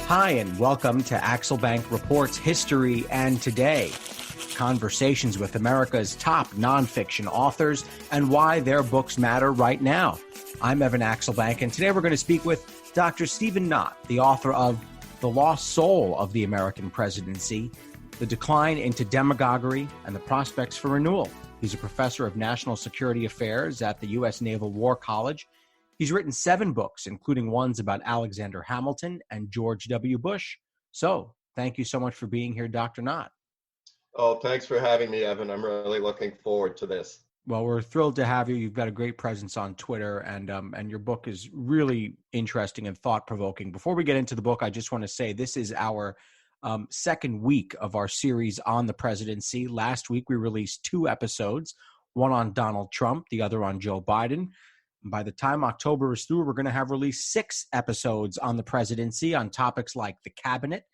Hi, and welcome to Axelbank Reports History and Today. Conversations with America's top nonfiction authors and why their books matter right now. I'm Evan Axelbank, and today we're going to speak with Dr. Stephen Knott, the author of The Lost Soul of the American Presidency, The Decline Into Demagoguery, and the Prospects for Renewal. He's a professor of national security affairs at the U.S. Naval War College. He's written 7 books, including ones about Alexander Hamilton and George W. Bush. So, thank you so much for being here, Dr. Knott. Oh, thanks for having me, Evan. I'm really looking forward to this. Well, we're thrilled to have you. You've got a great presence on Twitter, and your book is really interesting and thought-provoking. Before we get into the book, I just want to say this is our second week of our series on the presidency. Last week, we released 2 episodes, one on Donald Trump, the other on Joe Biden. By the time October is through, we're going to have released 6 episodes on the presidency on topics like the cabinet,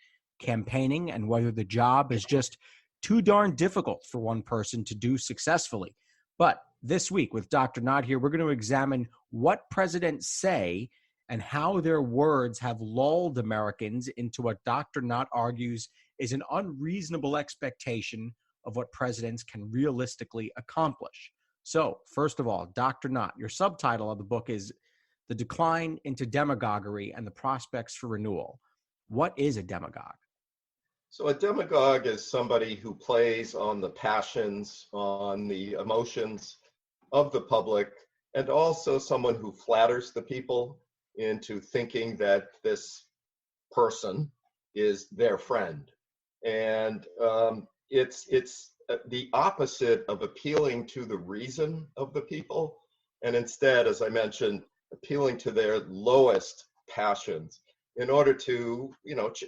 campaigning, and whether the job is just too darn difficult for one person to do successfully. But this week with Dr. Knott here, we're going to examine what presidents say and how their words have lulled Americans into what Dr. Knott argues is an unreasonable expectation of what presidents can realistically accomplish. So, first of all, Dr. Knott, your subtitle of the book is The Decline Into Demagoguery and the Prospects for Renewal. What is a demagogue? So a demagogue is somebody who plays on the passions, on the emotions of the public, and also someone who flatters the people into thinking that this person is their friend. And it's the opposite of appealing to the reason of the people, and instead, as I mentioned, appealing to their lowest passions in order to,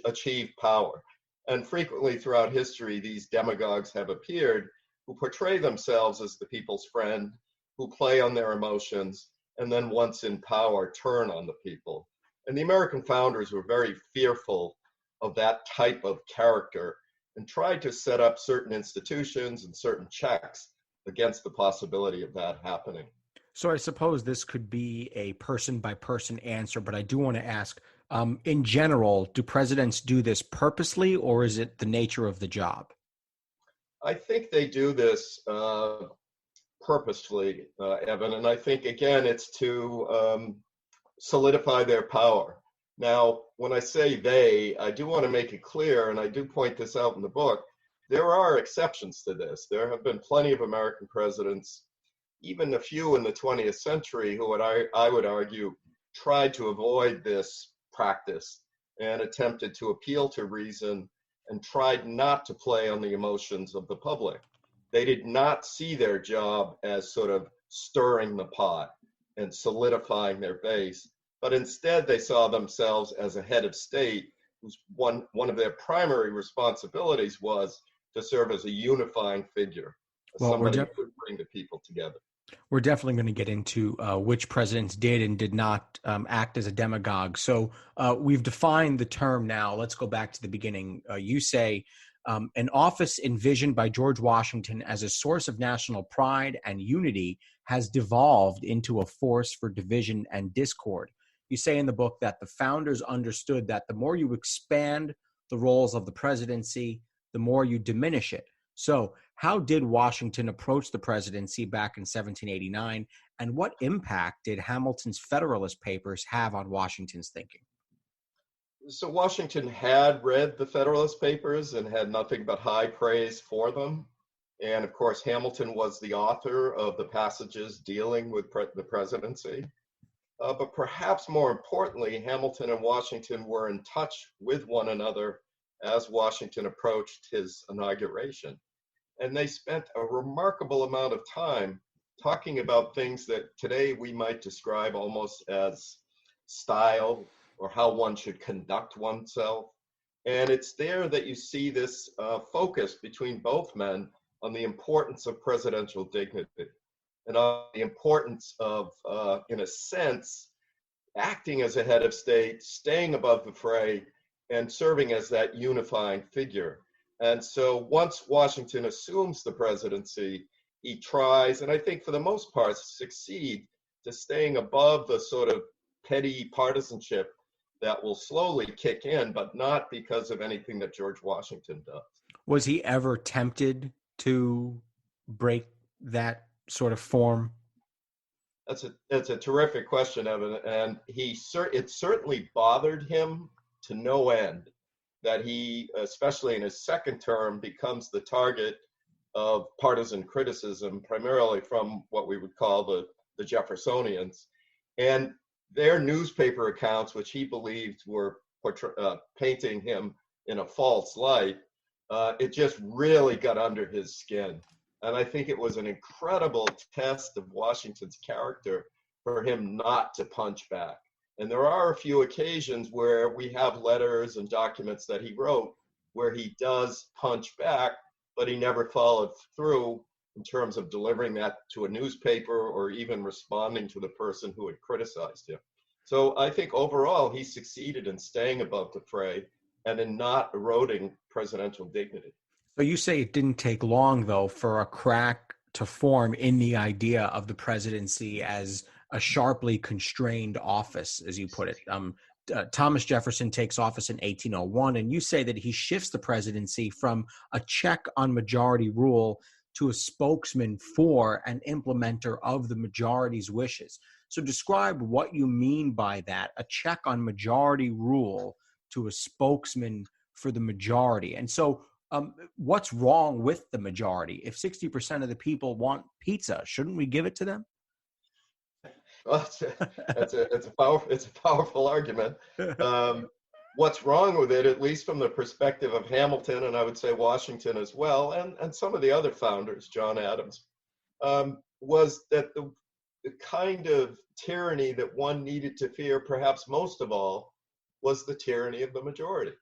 achieve power. And frequently throughout history, these demagogues have appeared who portray themselves as the people's friend, who play on their emotions, and then once in power, turn on the people. And the American founders were very fearful of that type of character and tried to set up certain institutions and certain checks against the possibility of that happening. So I suppose this could be a person-by-person answer, but I do want to ask, in general, do presidents do this purposely, or is it the nature of the job? I think they do this purposefully, Evan, and I think, again, it's to solidify their power. Now, when I say they, I do want to make it clear, and I do point this out in the book, there are exceptions to this. There have been plenty of American presidents, even a few in the 20th century, who I would argue tried to avoid this practice and attempted to appeal to reason and tried not to play on the emotions of the public. They did not see their job as sort of stirring the pot and solidifying their base, but instead they saw themselves as a head of state whose one of their primary responsibilities was to serve as a unifying figure, somebody who would bring the people together. We're definitely going to get into which presidents did and did not act as a demagogue. So we've defined the term now. Let's go back to the beginning. You say an office envisioned by George Washington as a source of national pride and unity has devolved into a force for division and discord. You say in the book that the founders understood that the more you expand the roles of the presidency, the more you diminish it. So how did Washington approach the presidency back in 1789, and what impact did Hamilton's Federalist Papers have on Washington's thinking? So Washington had read the Federalist Papers and had nothing but high praise for them. And of course, Hamilton was the author of the passages dealing with the presidency. But perhaps more importantly, Hamilton and Washington were in touch with one another as Washington approached his inauguration. And they spent a remarkable amount of time talking about things that today we might describe almost as style or how one should conduct oneself. And it's there that you see this focus between both men on the importance of presidential dignity and on the importance of, in a sense, acting as a head of state, staying above the fray, and serving as that unifying figure. And so once Washington assumes the presidency, he tries, and I think for the most part succeed, to staying above the sort of petty partisanship that will slowly kick in, but not because of anything that George Washington does. Was he ever tempted to break that sort of form? That's a terrific question, Evan, and it certainly bothered him to no end that he, especially in his second term, becomes the target of partisan criticism, primarily from what we would call the Jeffersonians, and their newspaper accounts, which he believed were painting him in a false light. It just really got under his skin. And I think it was an incredible test of Washington's character for him not to punch back. And there are a few occasions where we have letters and documents that he wrote where he does punch back, but he never followed through in terms of delivering that to a newspaper or even responding to the person who had criticized him. So I think overall he succeeded in staying above the fray and in not eroding presidential dignity. So you say it didn't take long, though, for a crack to form in the idea of the presidency as a sharply constrained office, as you put it. Thomas Jefferson takes office in 1801, and you say that he shifts the presidency from a check on majority rule to a spokesman for and implementer of the majority's wishes. So describe what you mean by that, a check on majority rule to a spokesman for the majority. And so what's wrong with the majority? If 60% of the people want pizza, shouldn't we give it to them? Well, it's a powerful argument. What's wrong with it, at least from the perspective of Hamilton, and I would say Washington as well, and some of the other founders, John Adams, was that the kind of tyranny that one needed to fear, perhaps most of all, was the tyranny of the majority.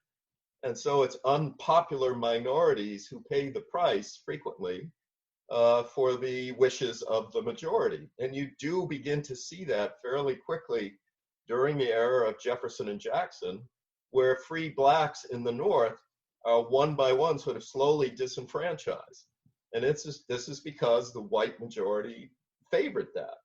And so it's unpopular minorities who pay the price frequently for the wishes of the majority. And you do begin to see that fairly quickly during the era of Jefferson and Jackson, where free blacks in the North are one by one sort of slowly disenfranchised. And this is because the white majority favored that.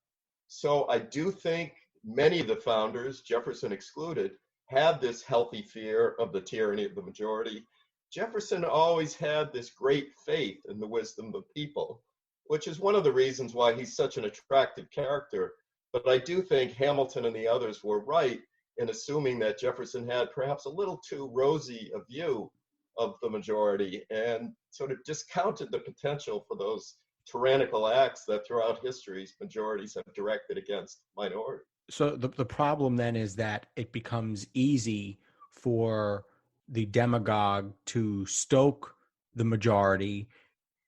So I do think many of the founders, Jefferson excluded, had this healthy fear of the tyranny of the majority. Jefferson always had this great faith in the wisdom of the people, which is one of the reasons why he's such an attractive character. But I do think Hamilton and the others were right in assuming that Jefferson had perhaps a little too rosy a view of the majority and sort of discounted the potential for those tyrannical acts that throughout history majorities have directed against minorities. So the problem then is that it becomes easy for the demagogue to stoke the majority.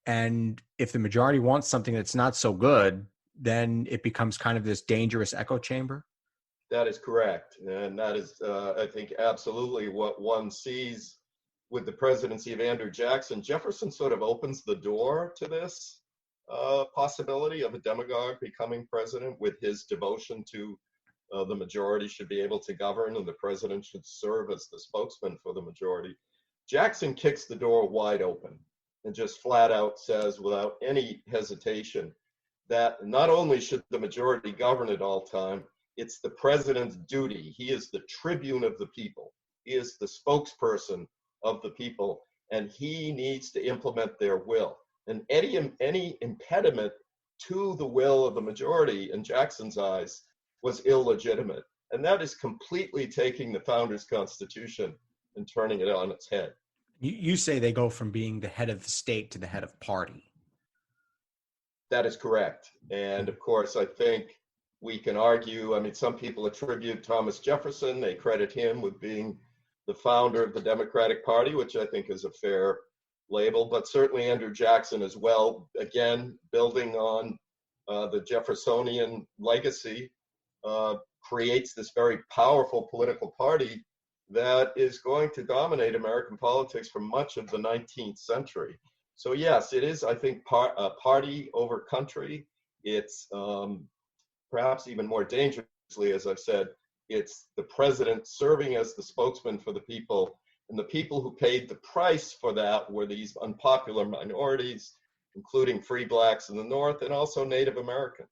And if the majority wants something that's not so good, then it becomes kind of this dangerous echo chamber. That is correct. And that is, I think, absolutely what one sees with the presidency of Andrew Jackson. Jefferson sort of opens the door to this possibility of a demagogue becoming president with his devotion to the majority should be able to govern and the president should serve as the spokesman for the majority. Jackson kicks the door wide open and just flat out says without any hesitation that not only should the majority govern at all time, it's the president's duty. He is the tribune of the people. He is the spokesperson of the people, and he needs to implement their will. And any impediment to the will of the majority, in Jackson's eyes, was illegitimate. And that is completely taking the founders' constitution and turning it on its head. You say they go from being the head of the state to the head of party. That is correct. And of course, I think we can argue, I mean, some people attribute Thomas Jefferson, they credit him with being the founder of the Democratic Party, which I think is a fair label, but certainly Andrew Jackson as well, again, building on the Jeffersonian legacy, creates this very powerful political party that is going to dominate American politics for much of the 19th century. So yes, it is, I think, party over country. It's perhaps even more dangerously, as I've said, it's the president serving as the spokesman for the people, and the people who paid the price for that were these unpopular minorities, including free blacks in the North and also Native Americans.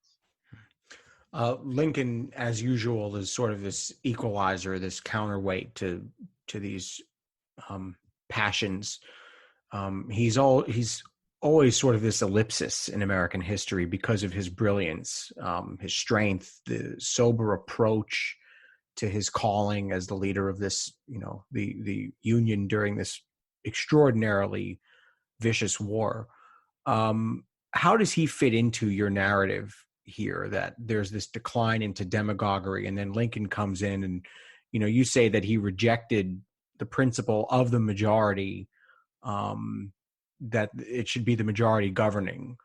Lincoln, as usual, is sort of this equalizer, this counterweight to these passions. He's always sort of this ellipsis in American history because of his brilliance, his strength, the sober approach to his calling as the leader of this, the Union during this extraordinarily vicious war. Um, how does he fit into your narrative here that there's this decline into demagoguery, and then Lincoln comes in and, you say that he rejected the principle of the majority, that it should be the majority governing,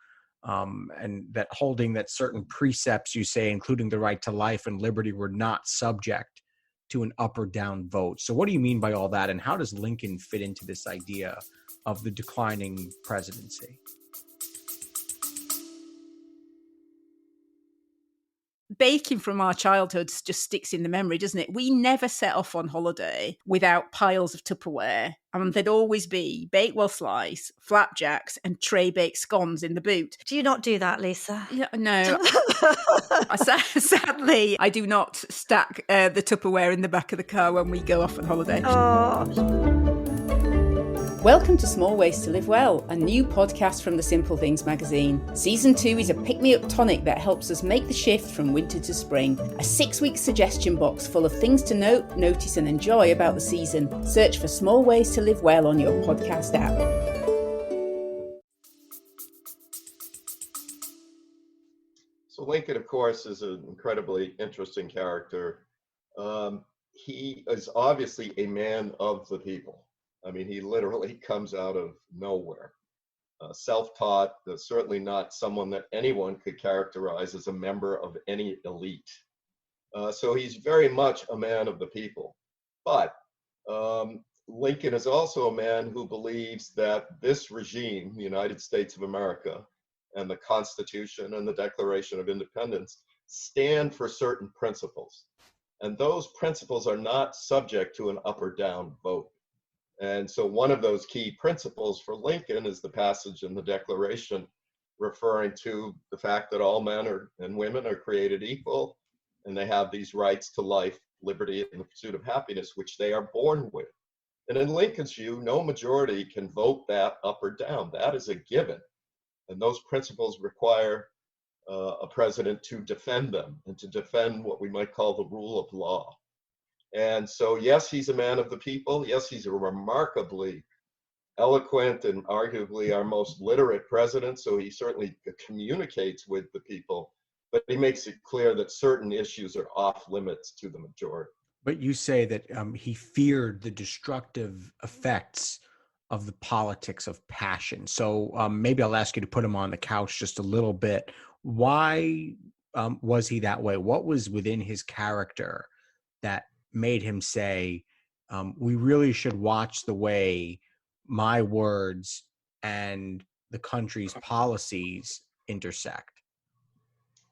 and that holding that certain precepts, you say, including the right to life and liberty, were not subject to an up or down vote. So what do you mean by all that, and how does Lincoln fit into this idea of the declining presidency? Baking from our childhoods just sticks in the memory, doesn't it? We never set off on holiday without piles of Tupperware, and there'd always be Bakewell slice, flapjacks, and tray baked scones in the boot. Do you not do that, Lisa? Yeah, no. Sadly, I do not stack the Tupperware in the back of the car when we go off on holiday. Oh. Welcome to Small Ways to Live Well, a new podcast from the Simple Things magazine. Season 2 is a pick-me-up tonic that helps us make the shift from winter to spring. A 6-week suggestion box full of things to note, notice and enjoy about the season. Search for Small Ways to Live Well on your podcast app. So Lincoln, of course, is an incredibly interesting character. He is obviously a man of the people. I mean, he literally comes out of nowhere. Self-taught, certainly not someone that anyone could characterize as a member of any elite. So he's very much a man of the people. But Lincoln is also a man who believes that this regime, the United States of America, and the Constitution and the Declaration of Independence stand for certain principles. And those principles are not subject to an up or down vote. And so one of those key principles for Lincoln is the passage in the Declaration referring to the fact that all men and women are created equal, and they have these rights to life, liberty, and the pursuit of happiness, which they are born with. And in Lincoln's view, no majority can vote that up or down. That is a given. And those principles require a president to defend them and to defend what we might call the rule of law. And so, yes, he's a man of the people. Yes, he's a remarkably eloquent and arguably our most literate president. So he certainly communicates with the people, but he makes it clear that certain issues are off limits to the majority. But you say that he feared the destructive effects of the politics of passion. So maybe I'll ask you to put him on the couch just a little bit. Why was he that way? What was within his character that made him say, we really should watch the way my words and the country's policies intersect?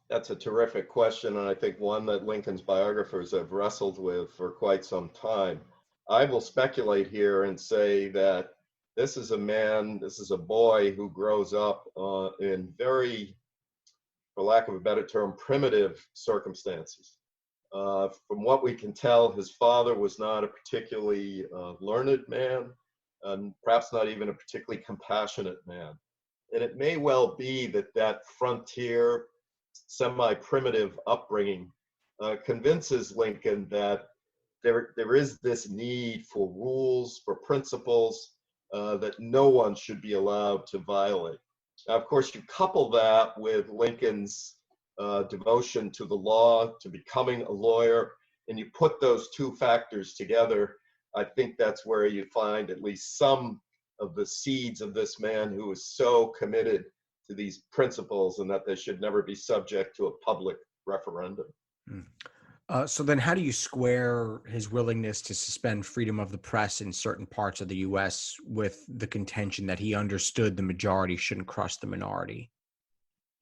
That's a terrific question, and I think one that Lincoln's biographers have wrestled with for quite some time. I will speculate here and say that this is a boy who grows up in very, for lack of a better term, primitive circumstances. From what we can tell, his father was not a particularly learned man, and perhaps not even a particularly compassionate man. And it may well be that frontier, semi-primitive upbringing convinces Lincoln that there is this need for rules, for principles that no one should be allowed to violate. Now, of course, you couple that with Lincoln's devotion to the law, to becoming a lawyer, and you put those two factors together, I think that's where you find at least some of the seeds of this man who is so committed to these principles and that they should never be subject to a public referendum. So then how do you square his willingness to suspend freedom of the press in certain parts of the U.S. with the contention that he understood the majority shouldn't crush the minority?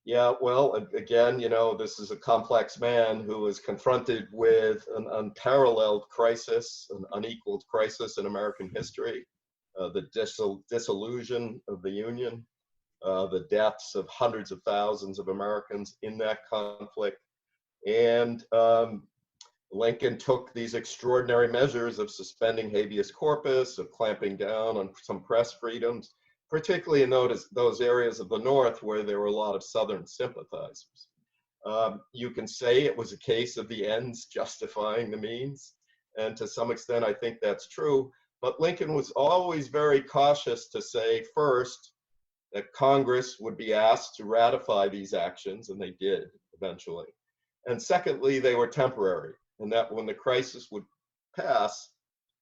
Yeah, well, again, this is a complex man who is confronted with an unparalleled crisis, an unequaled crisis in American history, the dissolution of the Union, the deaths of hundreds of thousands of Americans in that conflict, And Lincoln took these extraordinary measures of suspending habeas corpus, of clamping down on some press freedoms, particularly in those areas of the North where there were a lot of Southern sympathizers. You can say it was a case of the ends justifying the means, and to some extent I think that's true, but Lincoln was always very cautious to say, first, that Congress would be asked to ratify these actions, and they did eventually. And secondly, they were temporary, and that when the crisis would pass,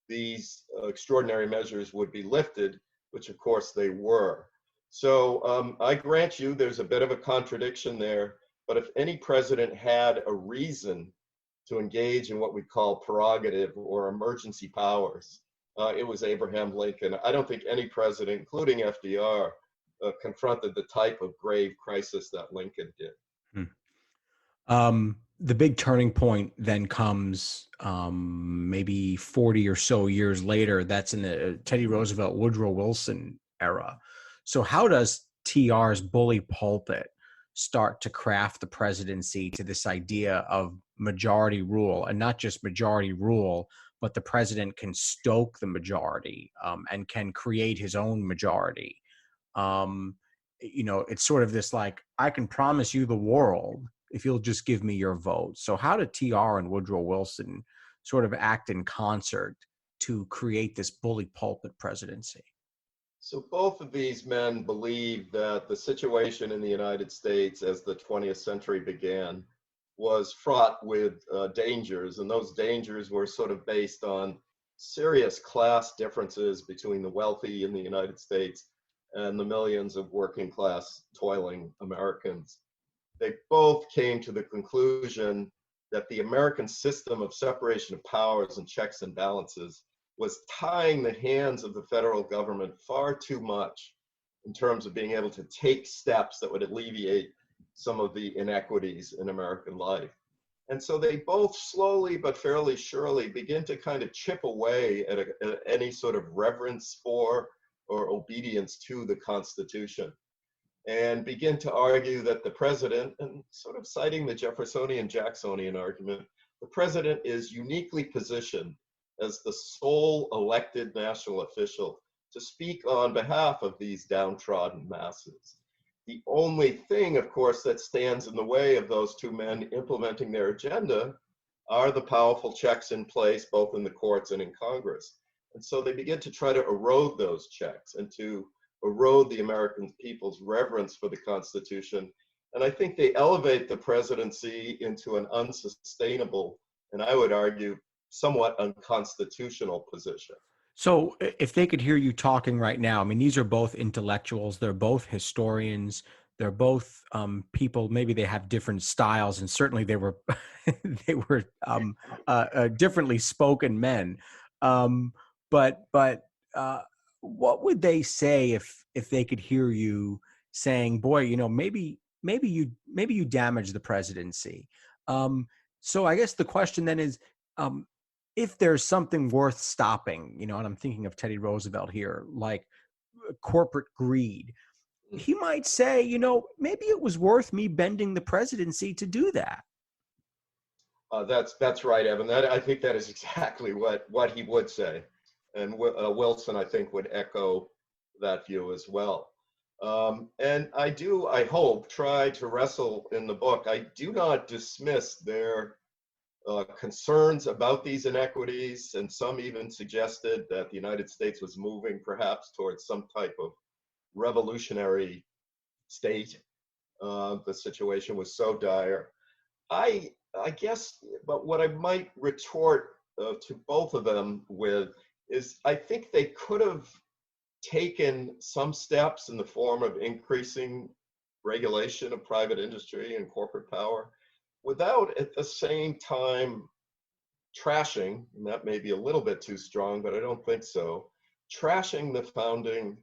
these extraordinary measures would be lifted, which of course they were. So I grant you there's a bit of a contradiction there, but if any president had a reason to engage in what we call prerogative or emergency powers, it was Abraham Lincoln. I don't think any president, including FDR, confronted the type of grave crisis that Lincoln did. The big turning point then comes maybe 40 or so years later. That's in the Teddy Roosevelt, Woodrow Wilson era. So how does TR's bully pulpit start to craft the presidency to this idea of majority rule, and not just majority rule, but the president can stoke the majority and can create his own majority? It's sort of this like, I can promise you the world if you'll just give me your vote. So how did TR and Woodrow Wilson sort of act in concert to create this bully pulpit presidency? So both of these men believed that the situation in the United States as the 20th century began was fraught with dangers, and those dangers were sort of based on serious class differences between the wealthy in the United States and the millions of working class toiling Americans. They both came to the conclusion that the American system of separation of powers and checks and balances was tying the hands of the federal government far too much in terms of being able to take steps that would alleviate some of the inequities in American life. And so they both slowly but fairly surely begin to kind of chip away at any sort of reverence for or obedience to the Constitution, and begin to argue that the president, and sort of citing the Jeffersonian Jacksonian argument, the president is uniquely positioned as the sole elected national official to speak on behalf of these downtrodden masses. The only thing, of course, that stands in the way of those two men implementing their agenda are the powerful checks in place, both in the courts and in Congress. And so they begin to try to erode those checks and to erode the American people's reverence for the Constitution. And I think they elevate the presidency into an unsustainable, and I would argue, somewhat unconstitutional position. So if they could hear you talking right now, I mean, these are both intellectuals, they're both historians, they're both people, maybe they have different styles, and certainly they were they were differently spoken men. But what would they say if they could hear you saying, boy, maybe you damaged the presidency? So I guess the question then is, if there's something worth stopping, and I'm thinking of Teddy Roosevelt here, like corporate greed, he might say, maybe it was worth me bending the presidency to do that. That's right, Evan. I think that is exactly what he would say. And Wilson, I think, would echo that view as well. And I hope, try to wrestle in the book. I do not dismiss their concerns about these inequities, and some even suggested that the United States was moving perhaps towards some type of revolutionary state. The situation was so dire. I guess, but what I might retort to both of them with is, I think they could have taken some steps in the form of increasing regulation of private industry and corporate power without at the same time trashing, and that may be a little bit too strong, but I don't think so, trashing the founding,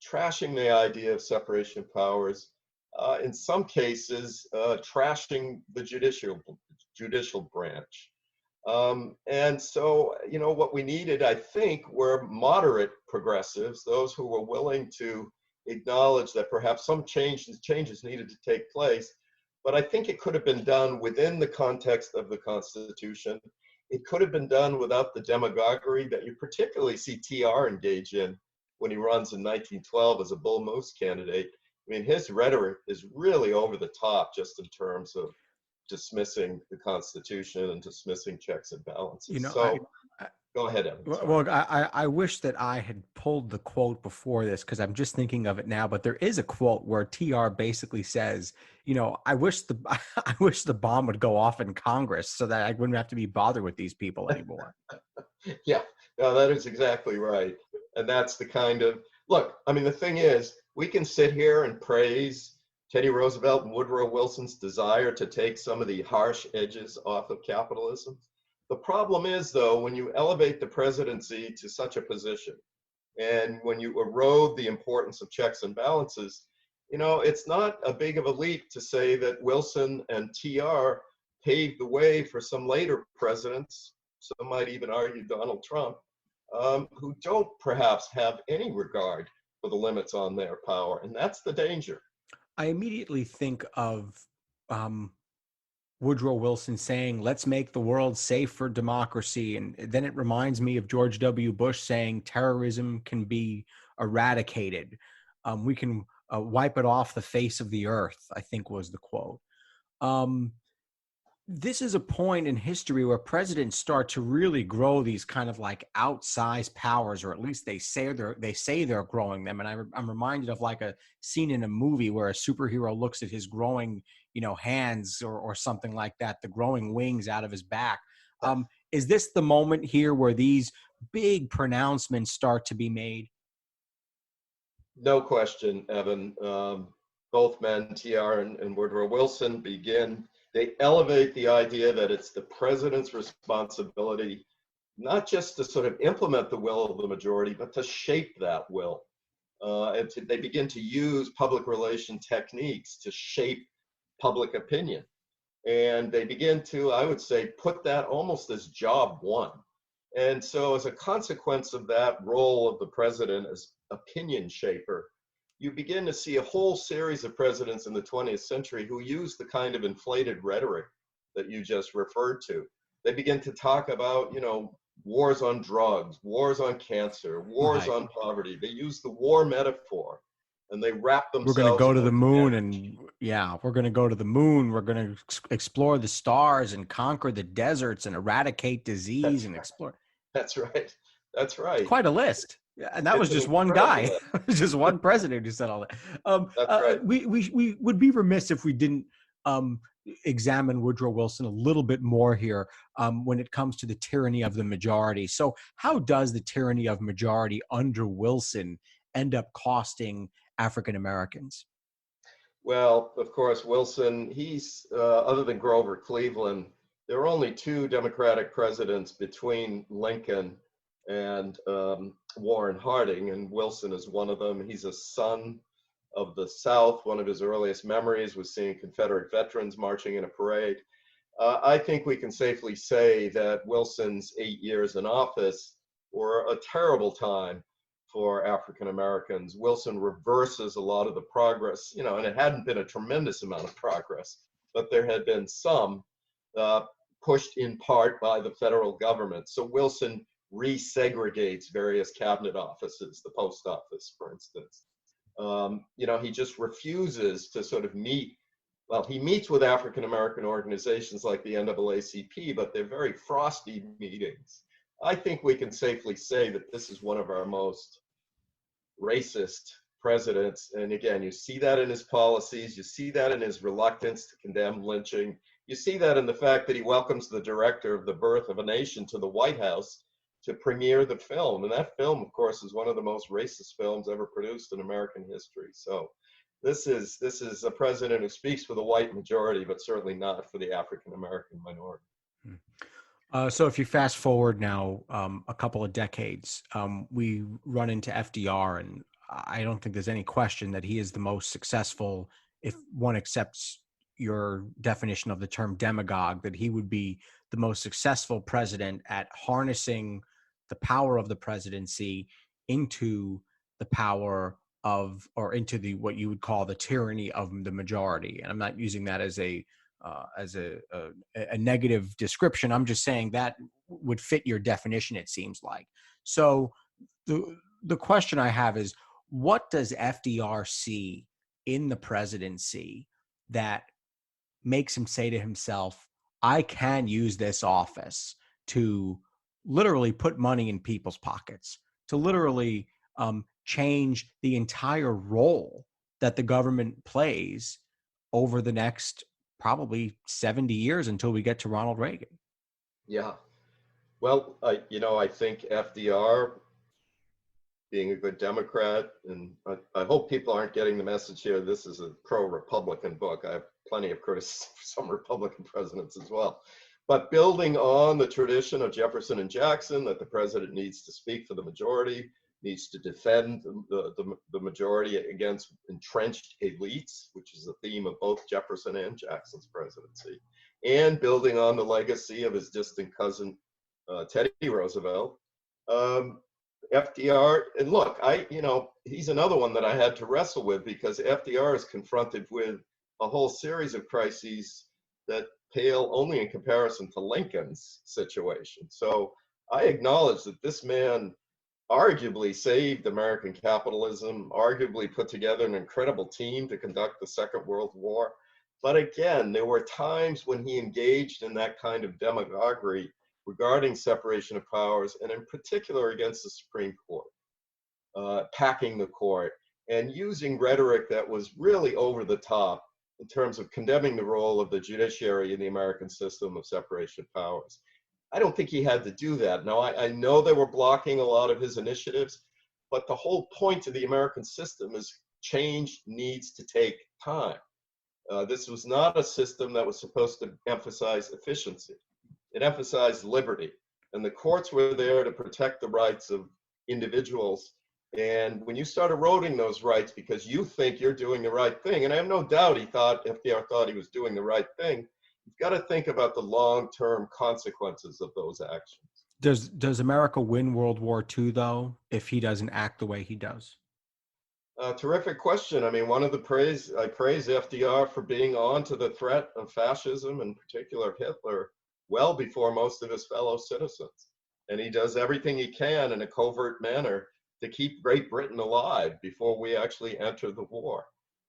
trashing the idea of separation of powers, in some cases, trashing the judicial branch. And so, what we needed, I think, were moderate progressives, those who were willing to acknowledge that perhaps some changes needed to take place, But I think it could have been done within the context of the Constitution. It could have been done without the demagoguery that you particularly see TR engage in when he runs in 1912 as a Bull Moose candidate. I mean, his rhetoric is really over the top just in terms of dismissing the Constitution and dismissing checks and balances. You know, So go ahead, Evan. well, I wish that I had pulled the quote before this because I'm just thinking of it now. But there is a quote where TR basically says, you know, I wish the bomb would go off in Congress so that I wouldn't have to be bothered with these people anymore. Yeah, no, that is exactly right. And that's the kind of look. I mean, the thing is, we can sit here and praise Teddy Roosevelt and Woodrow Wilson's desire to take some of the harsh edges off of capitalism. The problem is, though, when you elevate the presidency to such a position and when you erode the importance of checks and balances, you know, it's not a big of a leap to say that Wilson and TR paved the way for some later presidents, some might even argue Donald Trump, who don't perhaps have any regard for the limits on their power. And that's the danger. I immediately think of Woodrow Wilson saying, let's make the world safe for democracy. And then it reminds me of George W. Bush saying terrorism can be eradicated. We can wipe it off the face of the earth, I think was the quote. This is a point in history where presidents start to really grow these kind of like outsized powers, or at least they say they're growing them. And I'm reminded of like a scene in a movie where a superhero looks at his growing, you know, hands or something like that, the growing wings out of his back. Is this the moment here where these big pronouncements start to be made? No question, Evan. Both men, TR and Woodrow Wilson, they elevate the idea that it's the president's responsibility not just to sort of implement the will of the majority, but to shape that will. They begin to use public relation techniques to shape public opinion. And they begin to, I would say, put that almost as job one. And so as a consequence of that role of the president as opinion shaper, you begin to see a whole series of presidents in the 20th century who use the kind of inflated rhetoric that you just referred to. They begin to talk about, you know, wars on drugs, wars on cancer, wars on poverty. They use the war metaphor and they wrap themselves. We're going to go to the moon and we're going to go to the moon. We're going to explore the stars and conquer the deserts and eradicate disease and explore. That's right. That's right. It's quite a list. Yeah, and that was just one guy. It was just one president who said all that. That's right. We would be remiss if we didn't examine Woodrow Wilson a little bit more here when it comes to the tyranny of the majority. So how does the tyranny of majority under Wilson end up costing African Americans? Well, of course, Wilson, he's, other than Grover Cleveland, there are only two Democratic presidents between Lincoln and Warren Harding, and Wilson is one of them. He's a son of the South. One of his earliest memories was seeing Confederate veterans marching in a parade. I think we can safely say that Wilson's 8 years in office were a terrible time for African Americans. Wilson reverses a lot of the progress, you know, and it hadn't been a tremendous amount of progress, but there had been some pushed in part by the federal government. So Wilson resegregates various cabinet offices, the post office, for instance. You know, he just refuses to sort of meet. Well, he meets with African American organizations like the NAACP, but they're very frosty meetings. I think we can safely say that this is one of our most racist presidents. And again, you see that in his policies, you see that in his reluctance to condemn lynching. You see that in the fact that he welcomes the director of The Birth of a Nation to the White House to premiere the film. And that film, of course, is one of the most racist films ever produced in American history. So this is a president who speaks for the white majority, but certainly not for the African American minority. So if you fast forward now a couple of decades, we run into FDR, and I don't think there's any question that he is the most successful, if one accepts your definition of the term demagogue, that he would be the most successful president at harnessing the power of the presidency into the power of, or into the what you would call the tyranny of the majority. And I'm not using that as a negative description. I'm just saying that would fit your definition, it seems like. So the question I have is, what does FDR see in the presidency that makes him say to himself, I can use this office to literally put money in people's pockets, to literally change the entire role that the government plays over the next probably 70 years until we get to Ronald Reagan? Yeah. Well, I think FDR, being a good Democrat, and I hope people aren't getting the message here, this is a pro-Republican book. I have plenty of criticism for some Republican presidents as well. But building on the tradition of Jefferson and Jackson, that the president needs to speak for the majority, needs to defend the majority against entrenched elites, which is the theme of both Jefferson and Jackson's presidency, and building on the legacy of his distant cousin, Teddy Roosevelt. FDR, and look, he's another one that I had to wrestle with, because FDR is confronted with a whole series of crises that pale only in comparison to Lincoln's situation. So I acknowledge that this man arguably saved American capitalism, arguably put together an incredible team to conduct the Second World War. But again, there were times when he engaged in that kind of demagoguery regarding separation of powers, and in particular against the Supreme Court, packing the court and using rhetoric that was really over the top in terms of condemning the role of the judiciary in the American system of separation of powers. I don't think he had to do that. Now, I know they were blocking a lot of his initiatives, but the whole point of the American system is change needs to take time. This was not a system that was supposed to emphasize efficiency. It emphasized liberty, and the courts were there to protect the rights of individuals. And when you start eroding those rights because you think you're doing the right thing, and I have no doubt FDR thought he was doing the right thing, you've got to think about the long-term consequences of those actions. Does America win World War II, though, if he doesn't act the way he does? Terrific question. I mean, I praise FDR for being on to the threat of fascism, in particular of Hitler, well before most of his fellow citizens. And he does everything he can in a covert manner to keep Great Britain alive before we actually enter the war.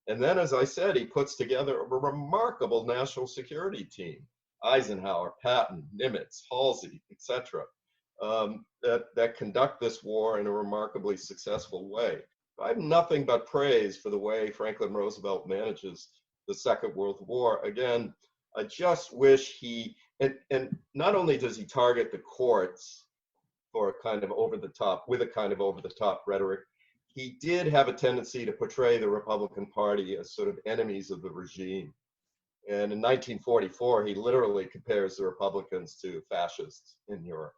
And then, as I said, he puts together a remarkable national security team, Eisenhower, Patton, Nimitz, Halsey, etc., that conduct this war in a remarkably successful way. I have nothing but praise for the way Franklin Roosevelt manages the Second World War. Again, I just wish and not only does he target the courts for a kind of over the top rhetoric, he did have a tendency to portray the Republican Party as sort of enemies of the regime. And in 1944, he literally compares the Republicans to fascists in Europe.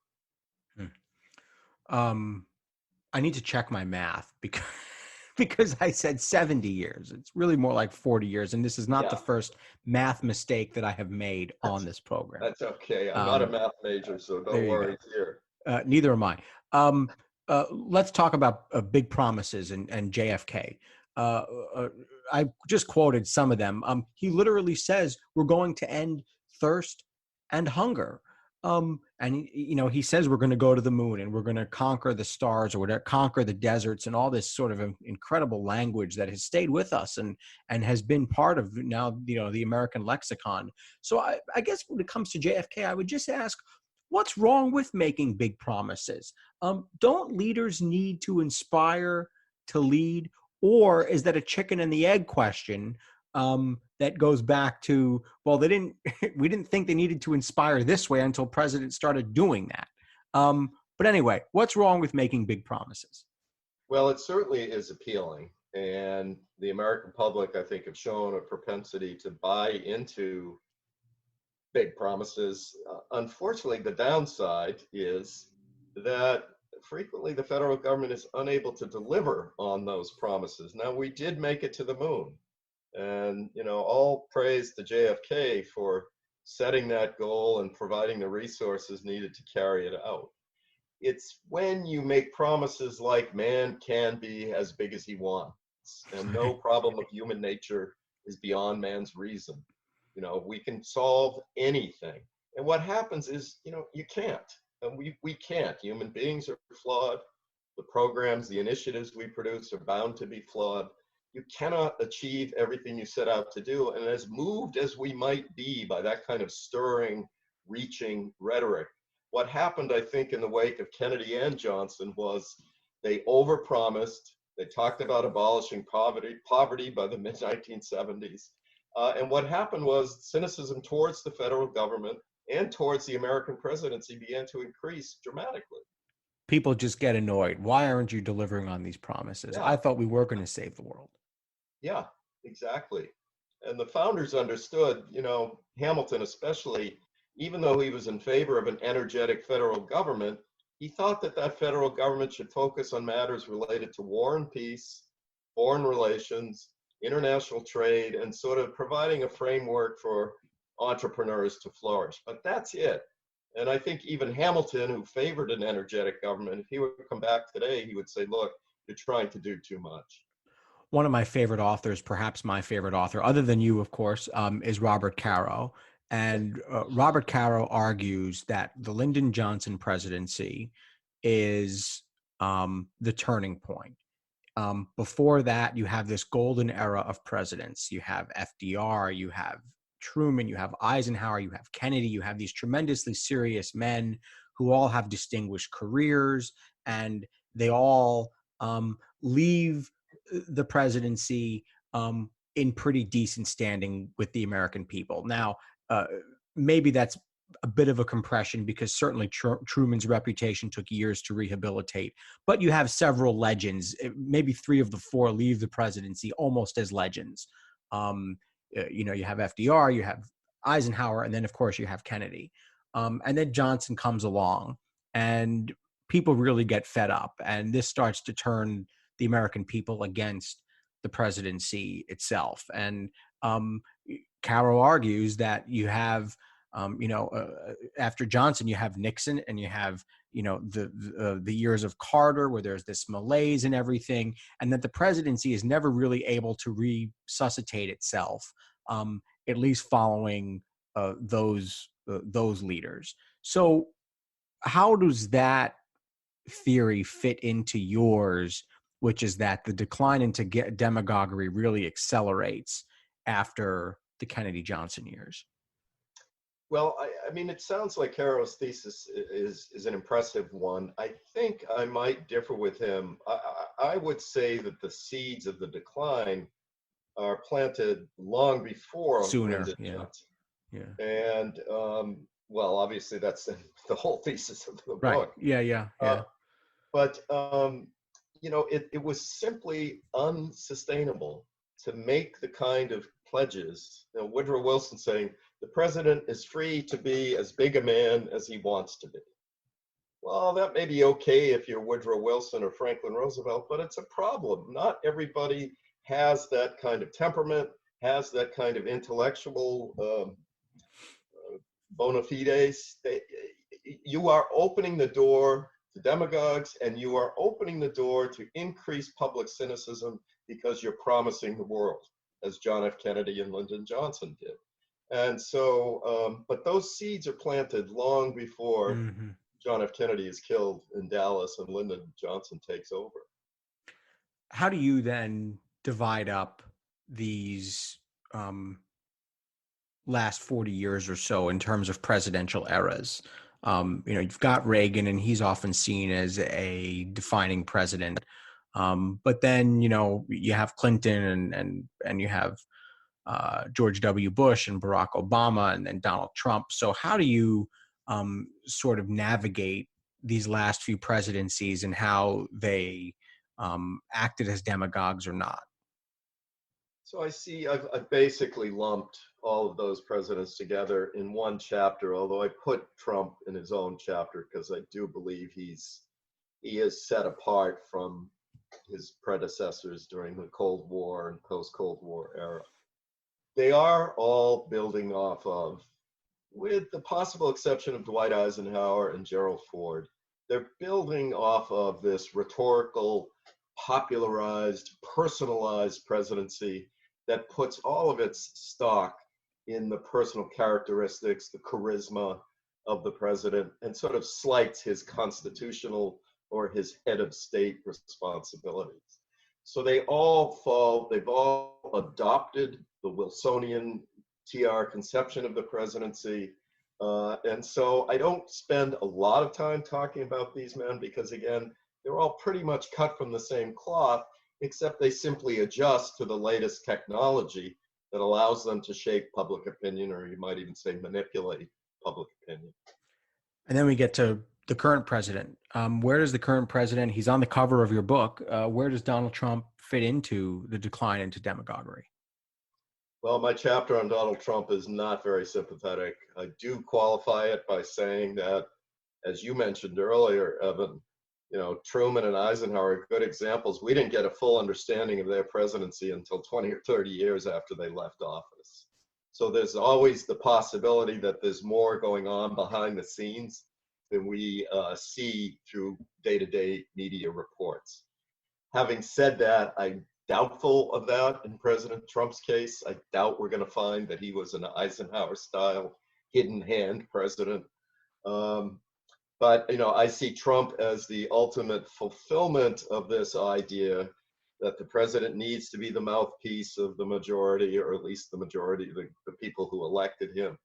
I need to check my math because I said 70 years. It's really more like 40 years. And this is not the first math mistake that I have made on this program. That's okay. I'm not a math major, so don't worry here. Neither am I. Let's talk about big promises and JFK. I just quoted some of them. He literally says we're going to end thirst and hunger. And he says we're going to go to the moon and we're going to conquer the stars, or whatever, conquer the deserts, and all this sort of incredible language that has stayed with us and has been part of now, the American lexicon. So I guess when it comes to JFK, I would just ask, what's wrong with making big promises? Don't leaders need to inspire to lead, or is that a chicken and the egg question? That goes back to, well, we didn't think they needed to inspire this way until presidents started doing that. But anyway, what's wrong with making big promises? Well, it certainly is appealing. And the American public, I think, have shown a propensity to buy into big promises. Unfortunately, the downside is that frequently the federal government is unable to deliver on those promises. Now, we did make it to the moon. And, all praise to JFK for setting that goal and providing the resources needed to carry it out. It's when you make promises like man can be as big as he wants, and no problem of human nature is beyond man's reason. We can solve anything. And what happens is, you can't. And we can't. Human beings are flawed. The programs, the initiatives we produce are bound to be flawed. You cannot achieve everything you set out to do. And as moved as we might be by that kind of stirring, reaching rhetoric, what happened, I think, in the wake of Kennedy and Johnson was they overpromised. They talked about abolishing poverty by the mid-1970s. And what happened was cynicism towards the federal government and towards the American presidency began to increase dramatically. People just get annoyed. Why aren't you delivering on these promises? Yeah. I thought we were going to save the world. Yeah, exactly. And the founders understood, Hamilton especially, even though he was in favor of an energetic federal government, he thought that federal government should focus on matters related to war and peace, foreign relations, international trade, and sort of providing a framework for entrepreneurs to flourish. But that's it. And I think even Hamilton, who favored an energetic government, if he would come back today, he would say, look, you're trying to do too much. One of my favorite authors, perhaps my favorite author, other than you, of course, is Robert Caro. And Robert Caro argues that the Lyndon Johnson presidency is the turning point. Before that, you have this golden era of presidents. You have FDR, you have Truman, you have Eisenhower, you have Kennedy, you have these tremendously serious men who all have distinguished careers, and they all leave the presidency in pretty decent standing with the American people. Now, maybe that's a bit of a compression because certainly Truman's reputation took years to rehabilitate, but you have several legends, maybe 3 of the 4 leave the presidency almost as legends. You have FDR, you have Eisenhower, and then of course you have Kennedy. And then Johnson comes along and people really get fed up, and this starts to turn the American people against the presidency itself. And Caro argues that you have, after Johnson, you have Nixon, and you have, the years of Carter where there's this malaise and everything, and that the presidency is never really able to resuscitate itself, at least following those leaders. So how does that theory fit into yours, which is that the decline into demagoguery really accelerates after the Kennedy-Johnson years? Well, I mean, it sounds like Caro's thesis is an impressive one. I think I might differ with him. I would say that the seeds of the decline are planted long before Sooner, Johnson. Yeah. And well, obviously that's the whole thesis of the Right. book. Yeah. But it was simply unsustainable to make the kind of pledges. Woodrow Wilson saying, the president is free to be as big a man as he wants to be. Well, that may be okay if you're Woodrow Wilson or Franklin Roosevelt, but it's a problem. Not everybody has that kind of temperament, has that kind of intellectual bona fides. You are opening the door to demagogues, and you are opening the door to increased public cynicism because you're promising the world, as John F. Kennedy and Lyndon Johnson did. And so, but those seeds are planted long before John F. Kennedy is killed in Dallas and Lyndon Johnson takes over. How do you then divide up these last 40 years or so in terms of presidential eras? You've got Reagan, and he's often seen as a defining president. But then, you have Clinton and you have George W. Bush and Barack Obama and then Donald Trump. So how do you sort of navigate these last few presidencies and how they acted as demagogues or not? So I've basically lumped all of those presidents together in one chapter, although I put Trump in his own chapter because I do believe he is set apart from his predecessors during the Cold War and post-Cold War era. They are all building off of, with the possible exception of Dwight Eisenhower and Gerald Ford, they're building off of this rhetorical popularized, personalized presidency that puts all of its stock in the personal characteristics, the charisma of the president, and sort of slights his constitutional or his head of state responsibilities. So they've all adopted the Wilsonian TR conception of the presidency. And so I don't spend a lot of time talking about these men because, again, they're all pretty much cut from the same cloth, except they simply adjust to the latest technology that allows them to shape public opinion, or you might even say manipulate public opinion. And then we get to the current president. Where does the current president, he's on the cover of your book, where does Donald Trump fit into the decline into demagoguery? Well, my chapter on Donald Trump is not very sympathetic. I do qualify it by saying that, as you mentioned earlier, Evan, Truman and Eisenhower are good examples. We didn't get a full understanding of their presidency until 20 or 30 years after they left office. So there's always the possibility that there's more going on behind the scenes than we see through day-to-day media reports. Having said that, I'm doubtful of that in President Trump's case. I doubt we're going to find that he was an Eisenhower-style hidden hand president. But I see Trump as the ultimate fulfillment of this idea that the president needs to be the mouthpiece of the majority, or at least the majority of the people who elected him,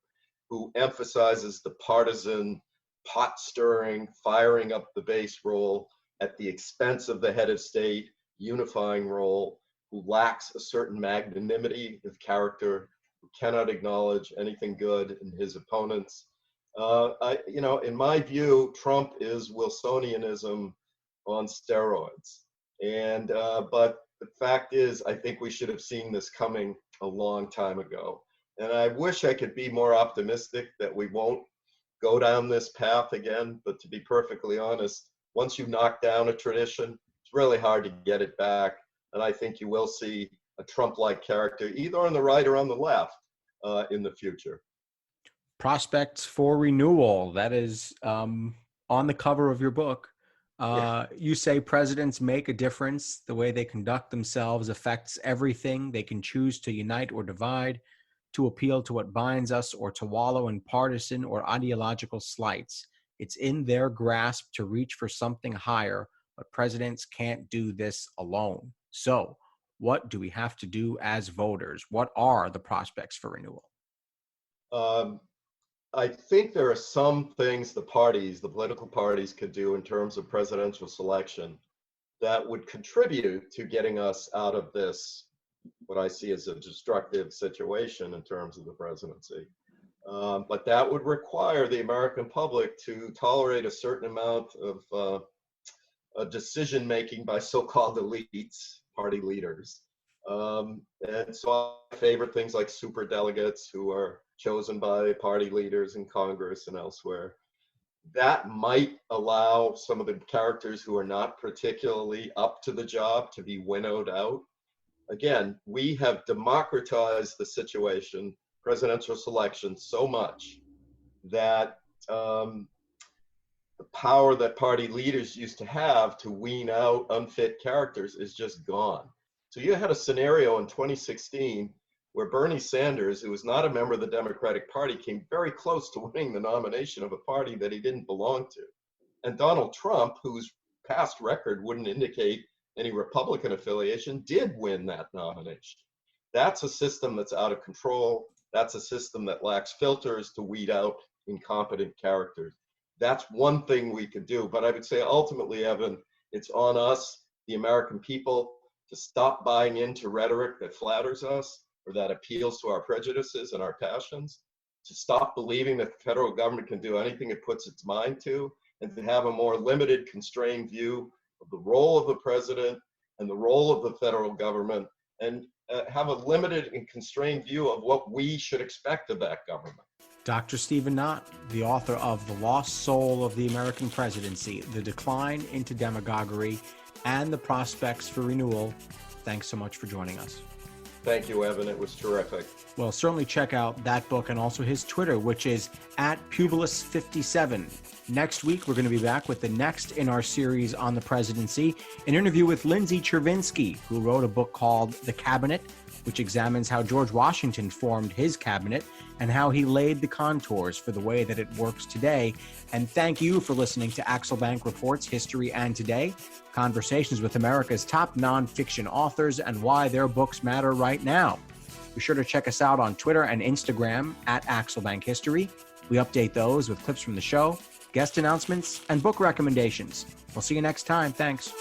who emphasizes the partisan, pot-stirring, firing up the base role at the expense of the head of state, unifying role, who lacks a certain magnanimity of character, who cannot acknowledge anything good in his opponents. In my view, Trump is Wilsonianism on steroids. And but the fact is, I think we should have seen this coming a long time ago. And I wish I could be more optimistic that we won't go down this path again. But to be perfectly honest, once you knock down a tradition, it's really hard to get it back. And I think you will see a Trump-like character either on the right or on the left in the future. Prospects for renewal, that is on the cover of your book. You say presidents make a difference. The way they conduct themselves affects everything. They can choose to unite or divide, to appeal to what binds us, or to wallow in partisan or ideological slights. It's in their grasp to reach for something higher, but presidents can't do this alone. So what do we have to do as voters? What are the prospects for renewal? I think there are some things the political parties could do in terms of presidential selection that would contribute to getting us out of this, what I see as a destructive situation in terms of the presidency. But that would require the American public to tolerate a certain amount of decision-making by so-called elites, party leaders. And so I favor things like superdelegates who are chosen by party leaders in Congress and elsewhere. That might allow some of the characters who are not particularly up to the job to be winnowed out. Again, we have democratized the situation, presidential selection, so much that the power that party leaders used to have to wean out unfit characters is just gone. So you had a scenario in 2016 where Bernie Sanders, who was not a member of the Democratic Party, came very close to winning the nomination of a party that he didn't belong to. And Donald Trump, whose past record wouldn't indicate any Republican affiliation, did win that nomination. That's a system that's out of control. That's a system that lacks filters to weed out incompetent characters. That's one thing we could do. But I would say ultimately, Evan, it's on us, the American people, to stop buying into rhetoric that flatters us or that appeals to our prejudices and our passions, to stop believing that the federal government can do anything it puts its mind to, and to have a more limited, constrained view of the role of the president and the role of the federal government, and have a limited and constrained view of what we should expect of that government. Dr. Stephen Knott, the author of The Lost Soul of the American Presidency, The Decline into Demagoguery, and the Prospects for Renewal. Thanks so much for joining us. Thank you, Evan. It was terrific. Well, certainly check out that book and also his Twitter, which is @Publius57. Next week, we're going to be back with the next in our series on the presidency, an interview with Lindsay Chervinsky, who wrote a book called The Cabinet, which examines how George Washington formed his cabinet and how he laid the contours for the way that it works today. And thank you for listening to Axel Bank Reports History and Today, conversations with America's top nonfiction authors and why their books matter right now. Be sure to check us out on Twitter and Instagram at Axel Bank History. We update those with clips from the show, guest announcements, and book recommendations. We'll see you next time. Thanks.